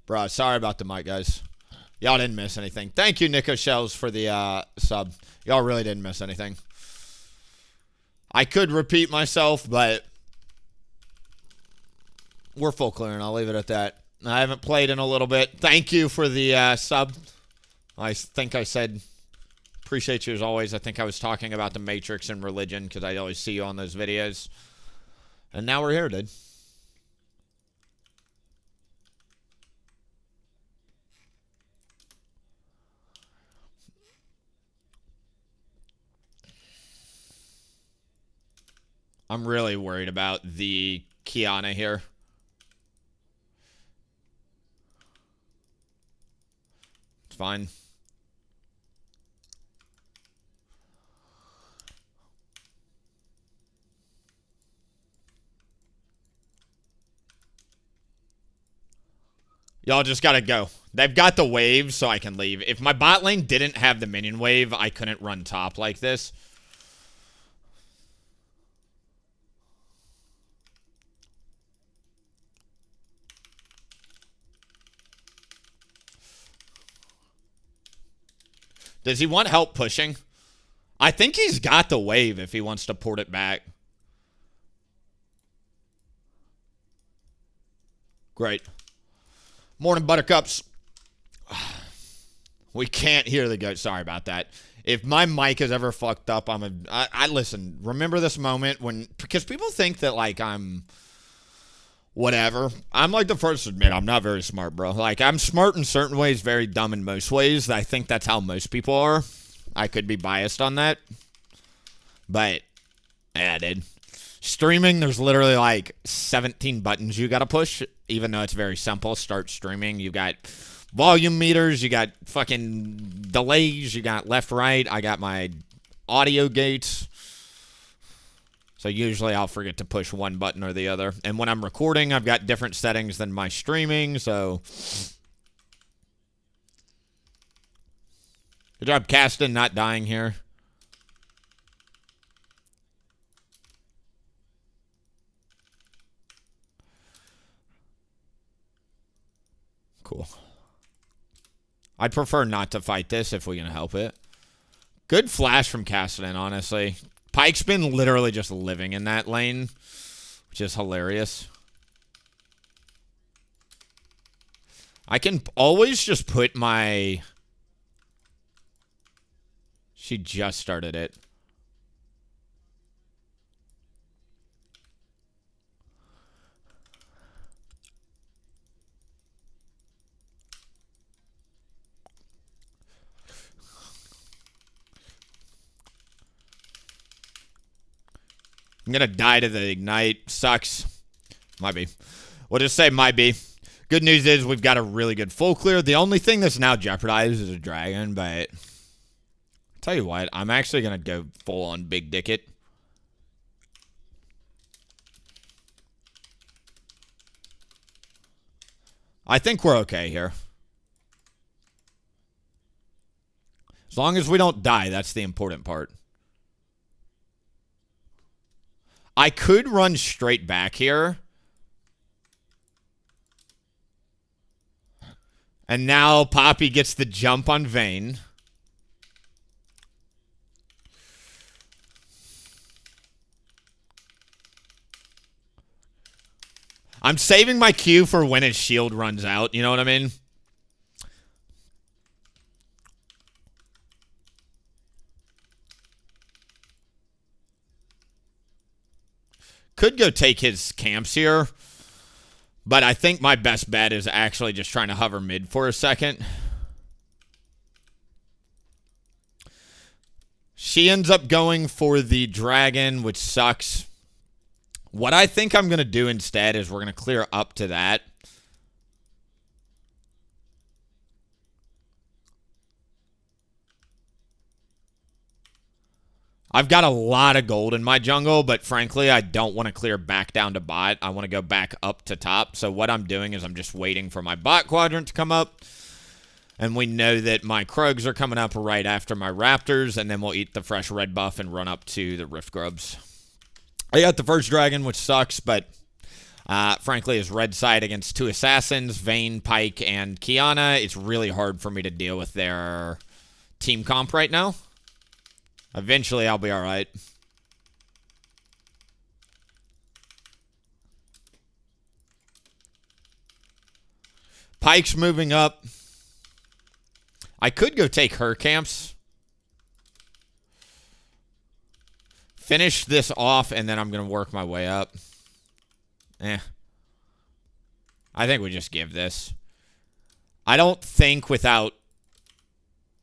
Bro, sorry about the mic, guys. Y'all didn't miss anything. Thank you, Nico Shells, for the sub. Y'all really didn't miss anything. I could repeat myself, but we're full clearing. I'll leave it at that. I haven't played in a little bit. Thank you for the sub. I think I said, appreciate you as always. I think I was talking about the Matrix and religion because I always see you on those videos. And now we're here, dude. I'm really worried about the Kiana here. It's fine. Y'all just gotta go. They've got the wave, so I can leave. If my bot lane didn't have the minion wave, I couldn't run top like this. Does he want help pushing? I think he's got the wave if he wants to port it back. Great. Morning, Buttercups. We can't hear the goat. Sorry about that. If my mic is ever fucked up, I listen, remember this moment when, because people think that, like, I'm whatever. I'm, like, the first to admit I'm not very smart, bro. Like, I'm smart in certain ways, very dumb in most ways. I think that's how most people are. I could be biased on that. But, yeah, dude. Streaming, there's literally, like, 17 buttons you gotta push, even though it's very simple. Start streaming. You got volume meters. You got fucking delays. You got left, right. I got my audio gates. So usually I'll forget to push one button or the other. And when I'm recording, I've got different settings than my streaming, so good job, Caston, not dying here. Cool. I'd prefer not to fight this if we can help it. Good flash from Caston, honestly. Pyke's been literally just living in that lane, which is hilarious. I can always just put my... She just started it. I'm going to die to the ignite. Sucks. Might be. We'll just say might be. Good news is we've got a really good full clear. The only thing that's now jeopardized is a dragon, but I'll tell you what, I'm actually going to go full on big dick it. I think we're okay here. As long as we don't die, that's the important part. I could run straight back here. And now Poppy gets the jump on Vayne. I'm saving my Q for when his shield runs out. You know what I mean? Could go take his camps here. But I think my best bet is actually just trying to hover mid for a second. She ends up going for the dragon, which sucks. What I think I'm going to do instead is we're going to clear up to that. I've got a lot of gold in my jungle, but frankly, I don't want to clear back down to bot. I want to go back up to top. So what I'm doing is I'm just waiting for my bot quadrant to come up. And we know that my Krugs are coming up right after my Raptors, and then we'll eat the fresh red buff and run up to the Rift Grubs. I got the first dragon, which sucks, but Frankly, his red side against 2 assassins, Vayne, Pike, and Kiana, it's really hard for me to deal with their team comp right now. Eventually, I'll be alright. Pike's moving up. I could go take her camps. Finish this off, and then I'm going to work my way up. I think we just give this. I don't think without...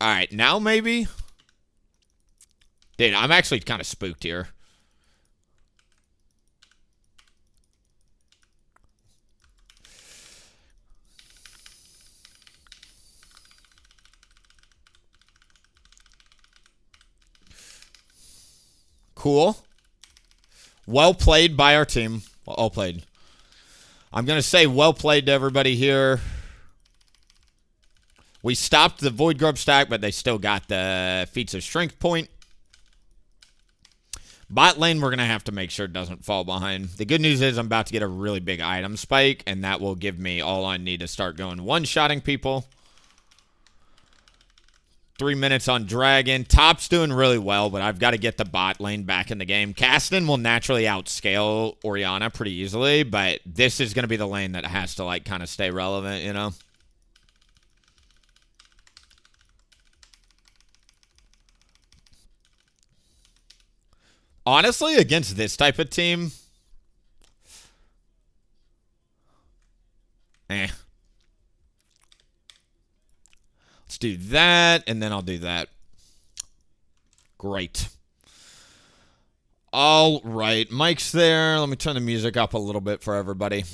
Alright, now maybe? Dude, I'm actually kind of spooked here. Cool. Well played by our team. Well played. I'm going to say well played to everybody here. We stopped the Void Grub stack, but they still got the Feats of Strength point. Bot lane, we're going to have to make sure it doesn't fall behind. The good news is I'm about to get a really big item spike, and that will give me all I need to start going one-shotting people. 3 minutes on Dragon. Top's doing really well, but I've got to get the bot lane back in the game. Caston will naturally outscale Orianna pretty easily, but this is going to be the lane that has to, like, kind of stay relevant, you know? Honestly, against this type of team... Let's do that, and then I'll do that. Great. All right, Mike's there. Let me turn the music up a little bit for everybody.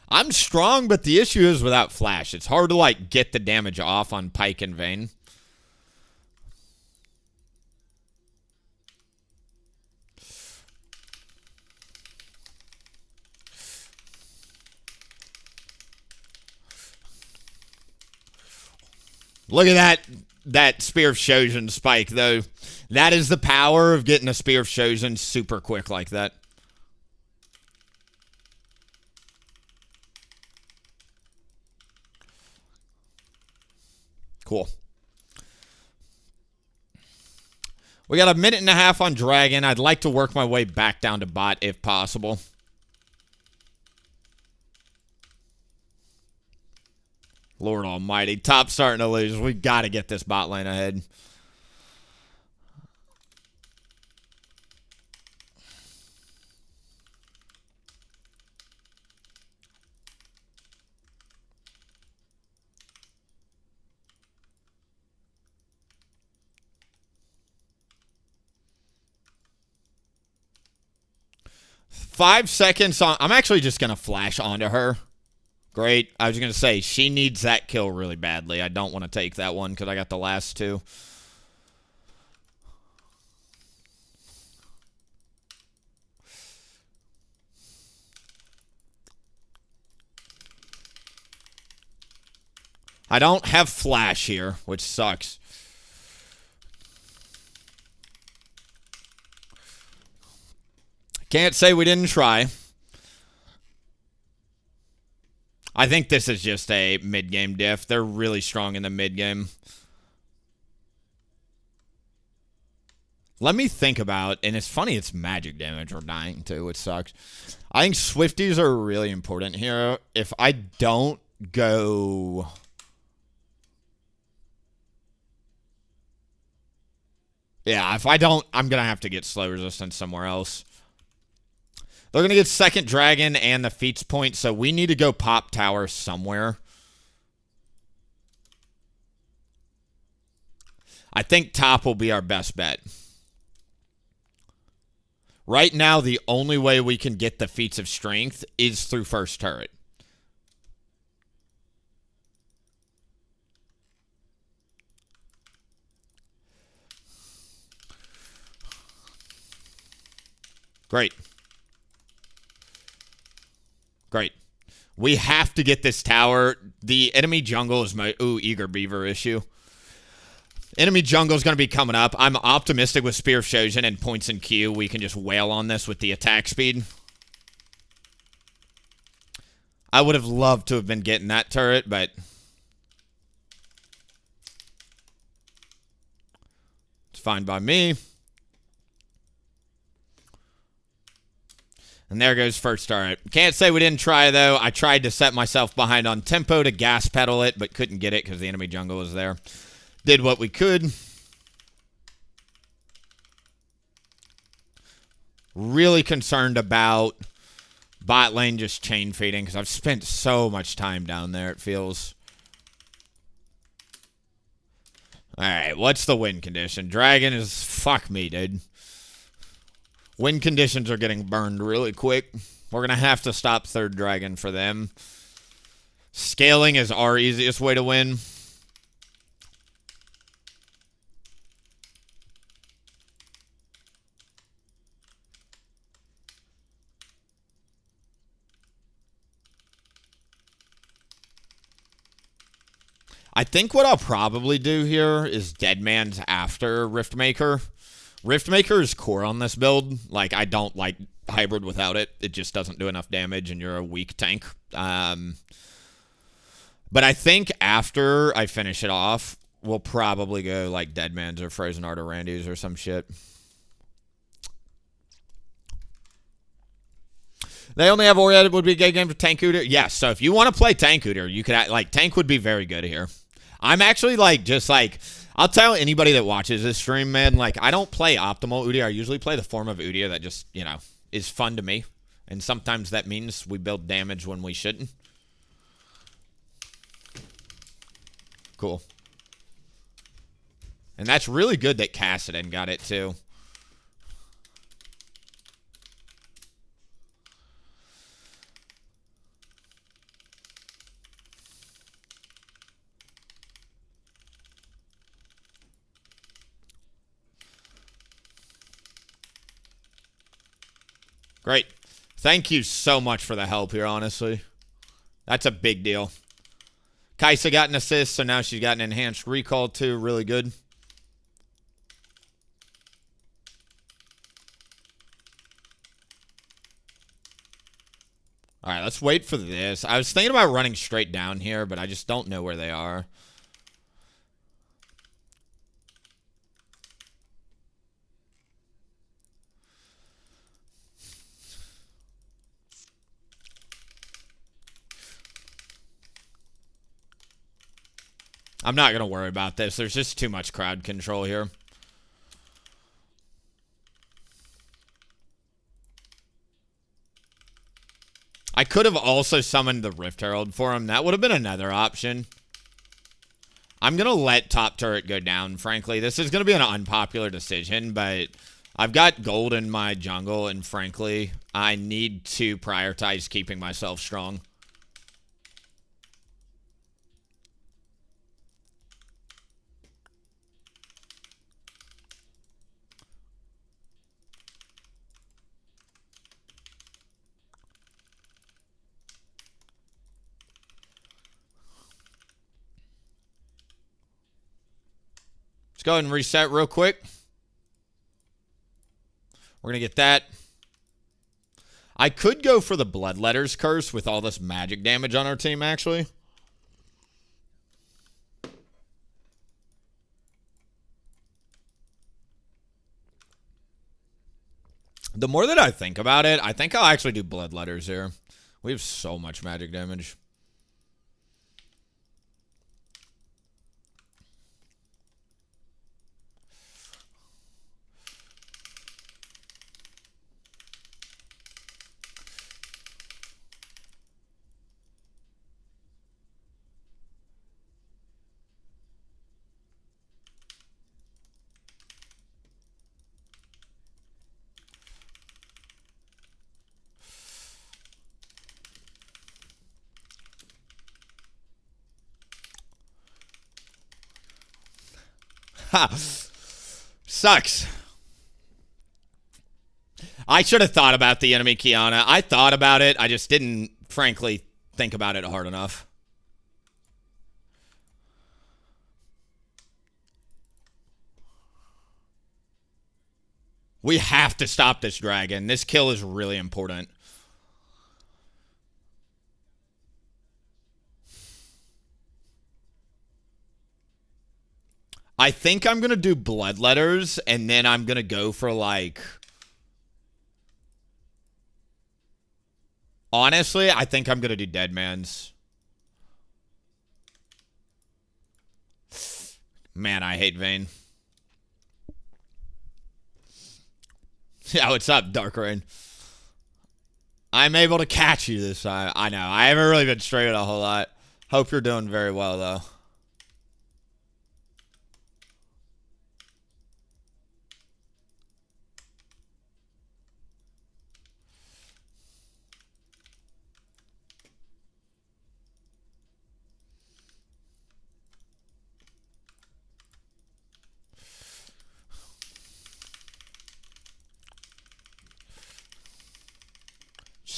I'm strong, but the issue is without flash. It's hard to, like, get the damage off on Pike and Vayne. Look at that Spear of Shojin spike, though. That is the power of getting a Spear of Shojin super quick like that. Cool. We got a minute and a half on Dragon. I'd like to work my way back down to bot if possible. Lord almighty. Top starting to lose. We got to get this bot lane ahead. Five seconds on. I'm actually just going to flash onto her. Great. I was going to say, she needs that kill really badly. I don't want to take that one because I got the last 2. I don't have flash here, which sucks. Can't say we didn't try. I think this is just a mid-game diff. They're really strong in the mid-game. Let me think about, and it's funny, it's magic damage we're dying too, which sucks. I think Swifties are really important here. If I don't go... Yeah, if I don't, I'm going to have to get slow resistance somewhere else. They're going to get second dragon and the feats point, so we need to go pop tower somewhere. I think top will be our best bet. Right now, the only way we can get the feats of strength is through first turret. Great. Great. We have to get this tower. The enemy jungle is my... Ooh, Eager Beaver issue. Enemy jungle is going to be coming up. I'm optimistic with Spear of Shojin and points in Q. We can just wail on this with the attack speed. I would have loved to have been getting that turret, but... it's fine by me. And there goes first turret. Can't say we didn't try, though. I tried to set myself behind on tempo to gas pedal it, but couldn't get it because the enemy jungle was there. Did what we could. Really concerned about bot lane just chain feeding because I've spent so much time down there, it feels. Alright, what's the win condition? Dragon is... fuck me, dude. Win conditions are getting burned really quick. We're going to have to stop third dragon for them. Scaling is our easiest way to win. I think what I'll probably do here is Deadman's after Riftmaker. Riftmaker is core on this build. Like, I don't like hybrid without it. It just doesn't do enough damage, and you're a weak tank. But I think after I finish it off, we'll probably go, like, Deadman's or Frozen Art or Randy's or some shit. They only have Oriad would be a good game for Tank Udyr. Yes, so if you want to play Tank Udyr, you could, like, Tank would be very good here. I'm actually, like, just, like, I'll tell anybody that watches this stream, man, like, I don't play optimal Udyr. I usually play the form of Udyr that just, you know, is fun to me. And sometimes that means we build damage when we shouldn't. Cool. And that's really good that Kassadin got it, too. Great. Thank you so much for the help here, honestly. That's a big deal. Kaisa got an assist, so now she's got an enhanced recall, too. Really good. All right, let's wait for this. I was thinking about running straight down here, but I just don't know where they are. I'm not going to worry about this. There's just too much crowd control here. I could have also summoned the Rift Herald for him. That would have been another option. I'm going to let top turret go down, frankly. This is going to be an unpopular decision, but I've got gold in my jungle, and frankly, I need to prioritize keeping myself strong. Let's go ahead and reset real quick. We're going to get that. I could go for the Bloodletter's Curse with all this magic damage on our team, actually. The more that I think about it, I think I'll actually do Bloodletters here. We have so much magic damage. Ha! Sucks. I should have thought about the enemy Kiana. I thought about it. I just didn't, frankly, think about it hard enough. We have to stop this dragon. This kill is really important. I think I'm going to do bloodletters, and then I'm going to go for, like... Honestly, I think I'm going to do Deadman's. Man, I hate Vayne. Yeah, what's up, Dark Rain? I'm able to catch you this time. I know. I haven't really been straight a whole lot. Hope you're doing very well, though.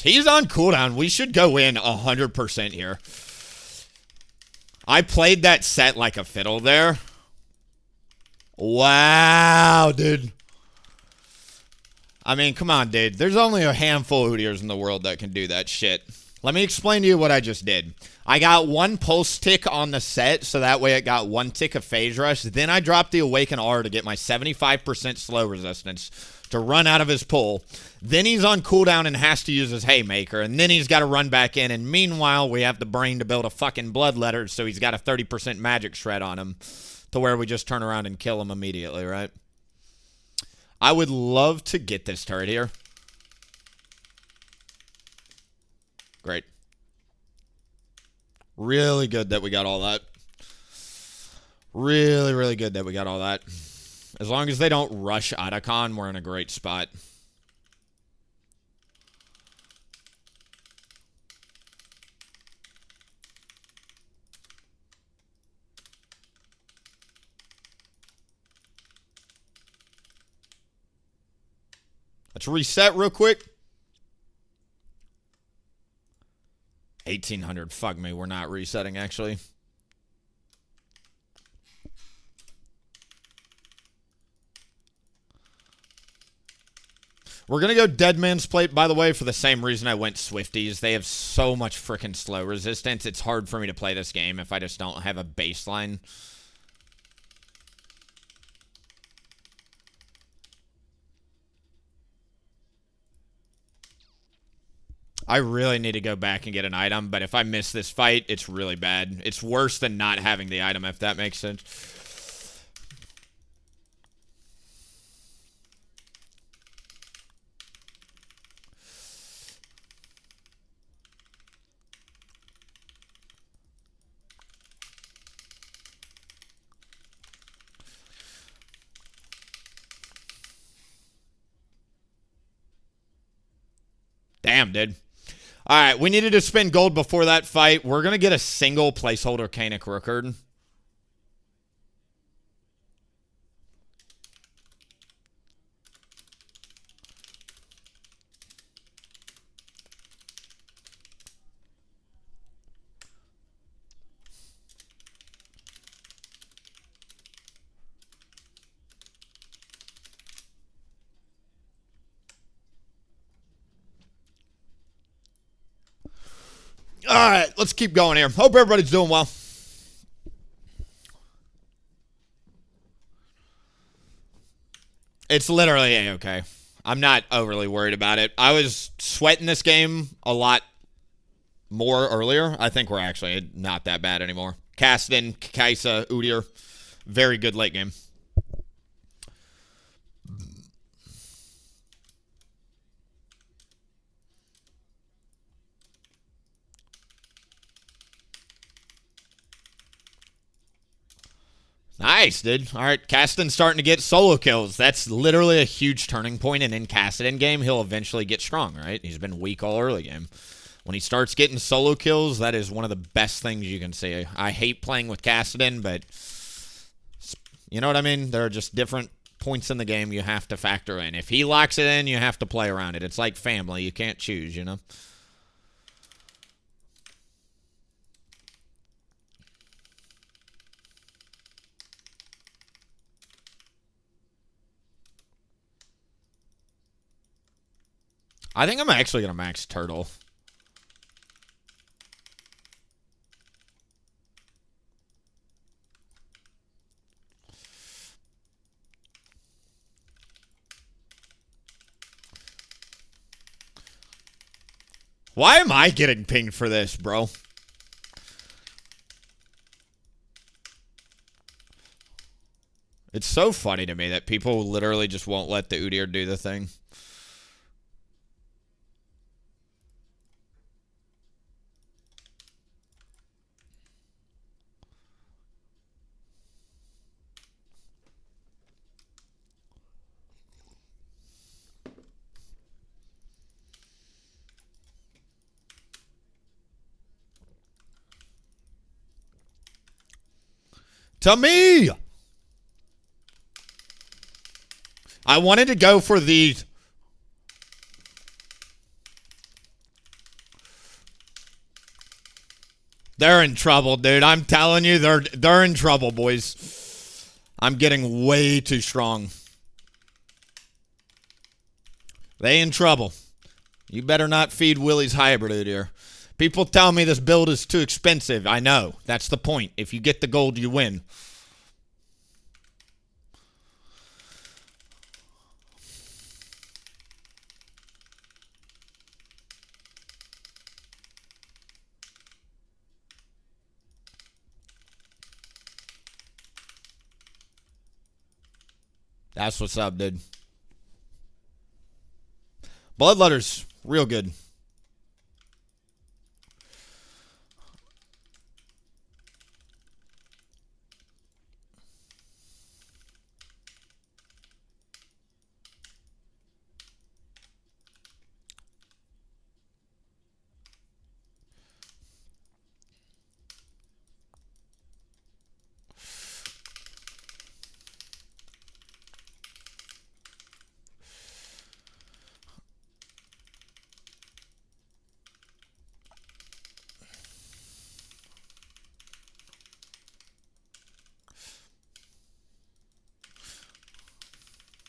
He's on cooldown. We should go in 100% here. I played that set like a fiddle there. Wow, dude. I mean, come on, dude. There's only a handful of Udyrs in the world that can do that shit. Let me explain to you what I just did. I got one pulse tick on the set, so that way it got one tick of phase rush. Then I dropped the Awaken R to get my 75% slow resistance to run out of his pull. Then he's on cooldown and has to use his Haymaker, and then he's got to run back in, and meanwhile, we have the brain to build a fucking Bloodletter, so he's got a 30% magic shred on him, to where we just turn around and kill him immediately, right? I would love to get this turret here. Great. Really good that we got all that. Really, really good that we got all that. As long as they don't rush Otacon, we're in a great spot. Let's reset real quick. 1800. Fuck me. We're not resetting, actually. We're going to go Dead Man's Plate, by the way, for the same reason I went Swifties. They have so much freaking slow resistance. It's hard for me to play this game if I just don't have a baseline. I really need to go back and get an item, but if I miss this fight, it's really bad. It's worse than not having the item, if that makes sense. Damn, dude. All right, we needed to spend gold before that fight. We're going to get a single placeholder Canic Rookard. All right, let's keep going here. Hope everybody's doing well. It's literally A-okay. I'm not overly worried about it. I was sweating this game a lot more earlier. I think we're actually not that bad anymore. Kassadin, Kaisa, Udyr. Very good late game. Nice, dude. All right, Kassadin's starting to get solo kills. That's literally a huge turning point, and in Kassadin game, he'll eventually get strong, right? He's been weak all early game. When he starts getting solo kills, that is one of the best things you can see. I hate playing with Kassadin, but you know what I mean? There are just different points in the game you have to factor in. If he locks it in, you have to play around it. It's like family. You can't choose, you know? I think I'm actually going to max turtle. Why am I getting pinged for this, bro? It's so funny to me that people literally just won't let the Udyr do the thing. To me! I wanted to go for the... They're in trouble, dude. I'm telling you, they're in trouble, boys. I'm getting way too strong. They in trouble. You better not feed Willie's hybrid Udyr. People tell me this build is too expensive. I know. That's the point. If you get the gold, you win. That's what's up, dude. Bloodletter's real good.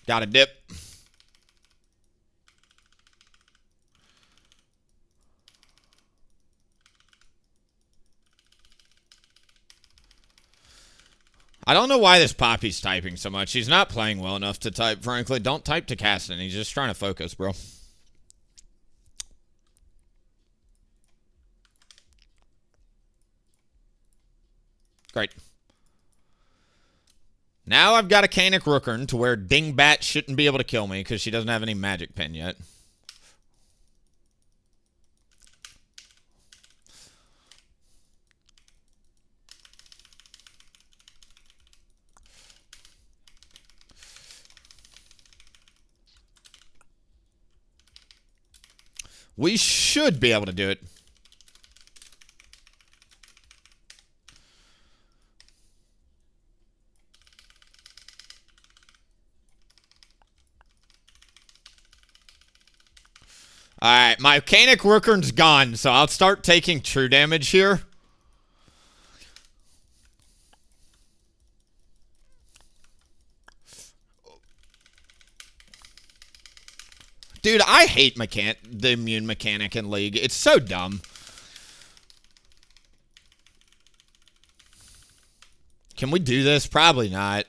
Got a dip. I don't know why this Poppy's typing so much. He's not playing well enough to type, frankly. Don't type to Caston. He's just trying to focus, bro. Great. Now I've got a Canic Rookern to where Dingbat shouldn't be able to kill me because she doesn't have any magic pin yet. We should be able to do it. Alright, my Canic Rookern's gone, so I'll start taking true damage here. Dude, I hate the immune mechanic in League. It's so dumb. Can we do this? Probably not.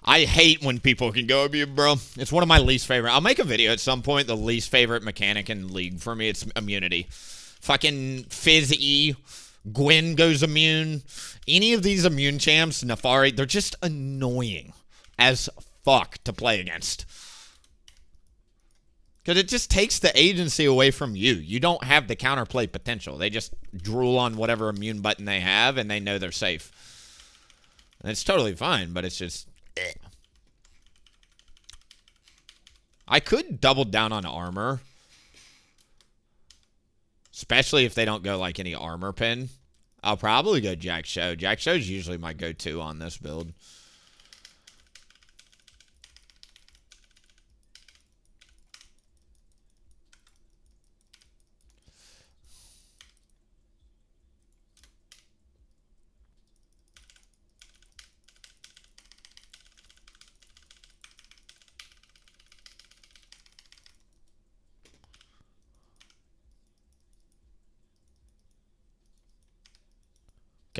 I hate when people can go immune, bro. It's one of my least favorite. I'll make a video at some point. The least favorite mechanic in League for me, it's immunity. Fucking Fizz-E. Gwen goes immune. Any of these immune champs, Nefari, they're just annoying as fuck to play against. Because it just takes the agency away from you. You don't have the counterplay potential. They just drool on whatever immune button they have, and they know they're safe. And it's totally fine, but it's just... I could double down on armor. Especially if they don't go, like, any armor pin. I'll probably go Jack Show. Jack Show's usually my go-to on this build.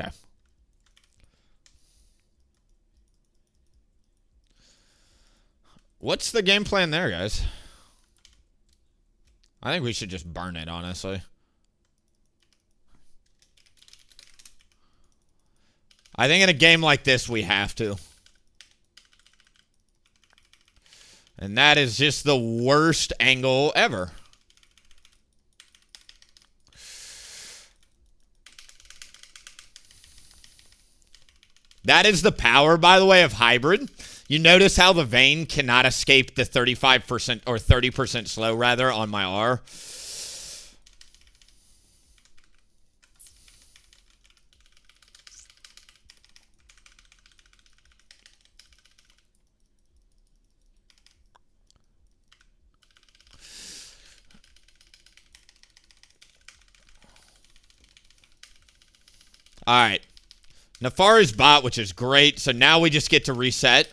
Okay. What's the game plan there, guys? I think we should just burn it, honestly. I think in a game like this, we have to. And that is just the worst angle ever. That is the power, by the way, of hybrid. You notice how the Vayne cannot escape the 35% or 30% slow, rather, on my R. All right. Nefari's bot, which is great. So now we just get to reset.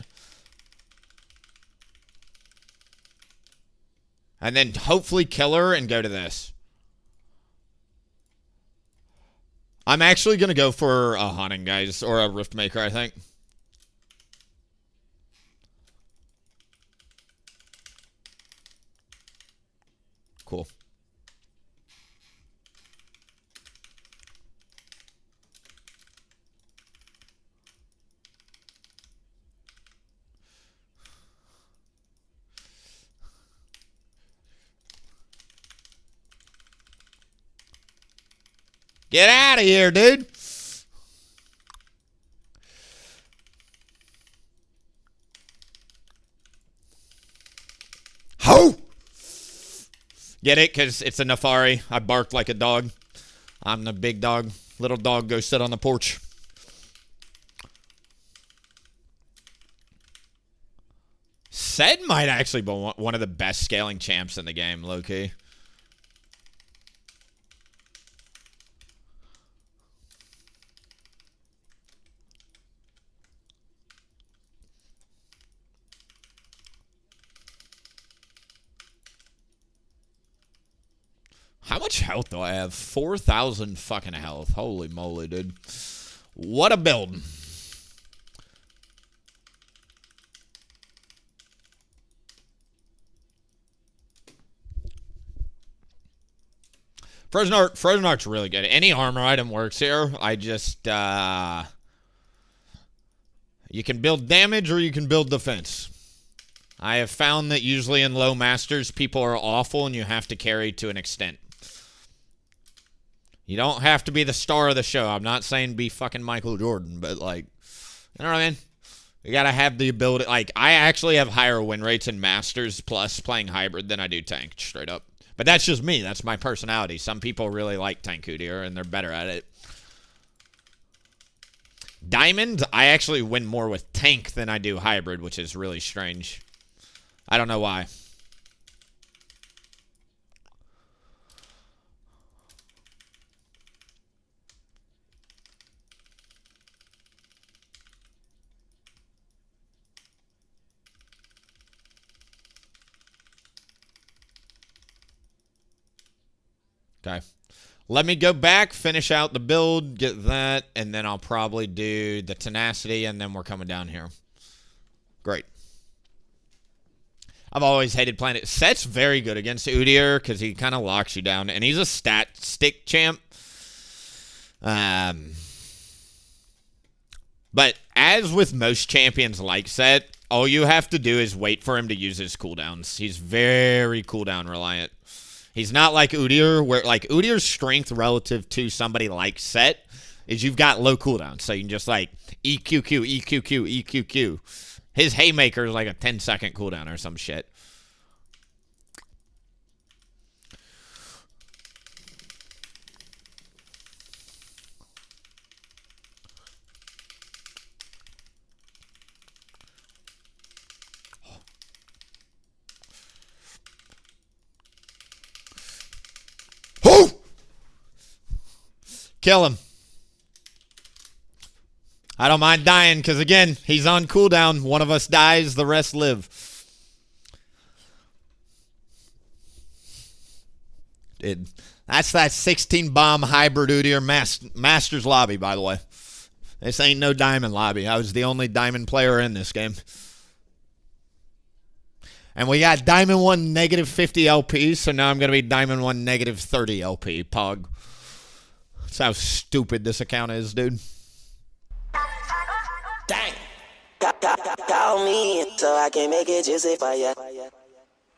And then hopefully kill her and go to this. I'm actually going to go for a Haunting, guys. Or a Riftmaker, I think. Cool. Get out of here, dude. Ho! Get it? Because it's a Nefari. I barked like a dog. I'm the big dog. Little dog, go sit on the porch. Sed might actually be one of the best scaling champs in the game, low-key. How much health do I have? 4,000 fucking health. Holy moly, dude. What a build. Frozen Art's really good. Any armor item works here. I just, you can build damage or you can build defense. I have found that usually in low masters, people are awful and you have to carry to an extent. You don't have to be the star of the show. I'm not saying be fucking Michael Jordan, but, like, you know what I mean? You gotta have the ability. Like, I actually have higher win rates in Masters Plus playing hybrid than I do tank, straight up. But that's just me. That's my personality. Some people really like tank Udyr, and they're better at it. Diamond, I actually win more with tank than I do hybrid, which is really strange. I don't know why. Okay. Let me go back, finish out the build, get that, and then I'll probably do the tenacity, and then we're coming down here. Great. I've always hated playing it. Set's very good against Udyr because he kind of locks you down, and he's a stat stick champ. But as with most champions like Set, all you have to do is wait for him to use his cooldowns. He's very cooldown reliant. He's not like Udyr, where, like, Udyr's strength relative to somebody like Set is you've got low cooldown. So you can just, like, EQQ, EQQ, EQQ. His Haymaker is like a 10-second cooldown or some shit. Kill him. I don't mind dying because, again, he's on cooldown. One of us dies, the rest live. That's that 16 bomb hybrid Udyr Masters lobby, by the way. This ain't no diamond lobby. I was the only diamond player in this game. And we got diamond 1 negative 50 LP, so now I'm going to be diamond 1 negative 30 LP, Pog. That's how stupid this account is, dude. Dang. Call me so I can make it juicy for ya.